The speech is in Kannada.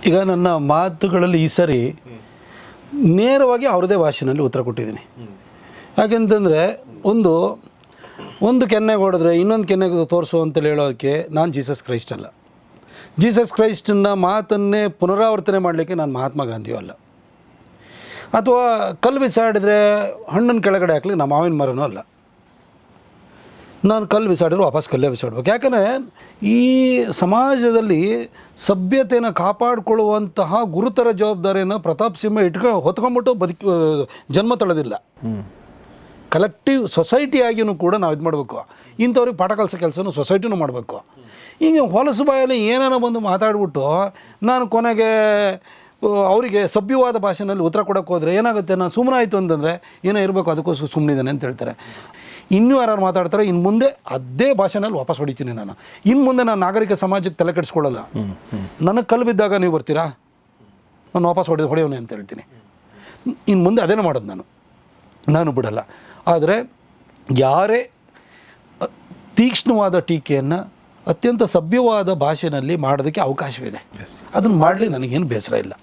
ಈಗ ನನ್ನ ಮಾತುಗಳಲ್ಲಿ ಈ ಸರಿ ನೇರವಾಗಿ ಅವ್ರದ್ದೇ ಭಾಷೆಯಲ್ಲಿ ಉತ್ತರ ಕೊಟ್ಟಿದ್ದೀನಿ. ಯಾಕೆಂತಂದರೆ ಒಂದು ಕೆನ್ನೆಗೆ ಹೊಡೆದ್ರೆ ಇನ್ನೊಂದು ಕೆನ್ನೆಗೆ ತೋರಿಸು ಅಂತೇಳಿ ಹೇಳೋದಕ್ಕೆ ನಾನು ಜೀಸಸ್ ಕ್ರೈಸ್ಟ್ ಅಲ್ಲ. ಜೀಸಸ್ ಕ್ರೈಸ್ಟನ್ನ ಮಾತನ್ನೇ ಪುನರಾವರ್ತನೆ ಮಾಡಲಿಕ್ಕೆ ನಾನು ಮಹಾತ್ಮ ಗಾಂಧಿಯೂ ಅಲ್ಲ. ಅಥವಾ ಕಲ್ಲು ಬಿಸಾಡಿದ್ರೆ ಹಣ್ಣನ್ನು ಕೆಳಗಡೆ ಹಾಕ್ಲಿಕ್ಕೆ ನಮ್ಮ ಮಾವಿನ ಮರನೂ ಅಲ್ಲ. ನಾನು ಕಲ್ಲು ಬಿಸಾಡಿದ್ರೆ ವಾಪಸ್ ಕಲ್ಲೇ ಬಿಸಾಡ್ಬೇಕು. ಯಾಕಂದರೆ ಈ ಸಮಾಜದಲ್ಲಿ ಸಭ್ಯತೆಯನ್ನು ಕಾಪಾಡಿಕೊಳ್ಳುವಂತಹ ಗುರುತರ ಜವಾಬ್ದಾರಿಯನ್ನು ಪ್ರತಾಪ್ ಸಿಂಹ ಹೊತ್ಕೊಂಡ್ಬಿಟ್ಟು ಜನ್ಮ ತಳೆದಿಲ್ಲ. ಕಲೆಕ್ಟಿವ್ ಸೊಸೈಟಿಯಾಗಿಯೂ ಕೂಡ ನಾವು ಇದು ಮಾಡಬೇಕು. ಇಂಥವ್ರಿಗೆ ಪಾಠ ಕಲಿಸೋ ಕೆಲಸನೂ ಸೊಸೈಟಿನೂ ಮಾಡಬೇಕು. ಈಗ ಹೊಲಸು ಬಾಯಲ್ಲಿ ಏನೇನೋ ಬಂದು ಮಾತಾಡ್ಬಿಟ್ಟು ನಾನು ಕೊನೆಗೆ ಅವರಿಗೆ ಸಭ್ಯವಾದ ಭಾಷೆಯಲ್ಲಿ ಉತ್ತರ ಕೊಡೋಕ್ಕೆ ಹೋದರೆ ಏನಾಗುತ್ತೆ, ನಾನು ಸುಮ್ಮನೆ ಆಯಿತು ಅಂತಂದರೆ ಏನೋ ಇರಬೇಕು ಅದಕ್ಕೋಸ್ಕರ ಸುಮ್ಮನಿದ್ದಾನೆ ಅಂತ ಹೇಳ್ತಾರೆ. ಇನ್ನೂ ಯಾರು ಮಾತಾಡ್ತಾರೆ, ಇನ್ನು ಮುಂದೆ ಅದೇ ಭಾಷೆನಲ್ಲಿ ವಾಪಸ್ ಹೊಡಿತೀನಿ ನಾನು. ಇನ್ನು ಮುಂದೆ ನಾನು ನಾಗರಿಕ ಸಮಾಜಕ್ಕೆ ತಲೆ ಕೆಡಿಸ್ಕೊಳ್ಳಲ್ಲ. ನನಗೆ ಕಲ್ಲು ಬಿದ್ದಾಗ ನೀವು ಬರ್ತೀರಾ, ನಾನು ವಾಪಸ್ ಹೊಡೆಯೋನೆ ಅಂತ ಹೇಳ್ತೀನಿ. ಇನ್ನು ಮುಂದೆ ಅದೇನೇ ಮಾಡೋದು ನಾನು ಬಿಡಲ್ಲ. ಆದರೆ ಯಾರೇ ತೀಕ್ಷ್ಣವಾದ ಟೀಕೆಯನ್ನು ಅತ್ಯಂತ ಸಭ್ಯವಾದ ಭಾಷೆಯಲ್ಲಿ ಮಾಡೋದಕ್ಕೆ ಅವಕಾಶವಿದೆ. ಅದನ್ನು ಮಾಡಲಿ, ನನಗೇನು ಬೇಸರ ಇಲ್ಲ.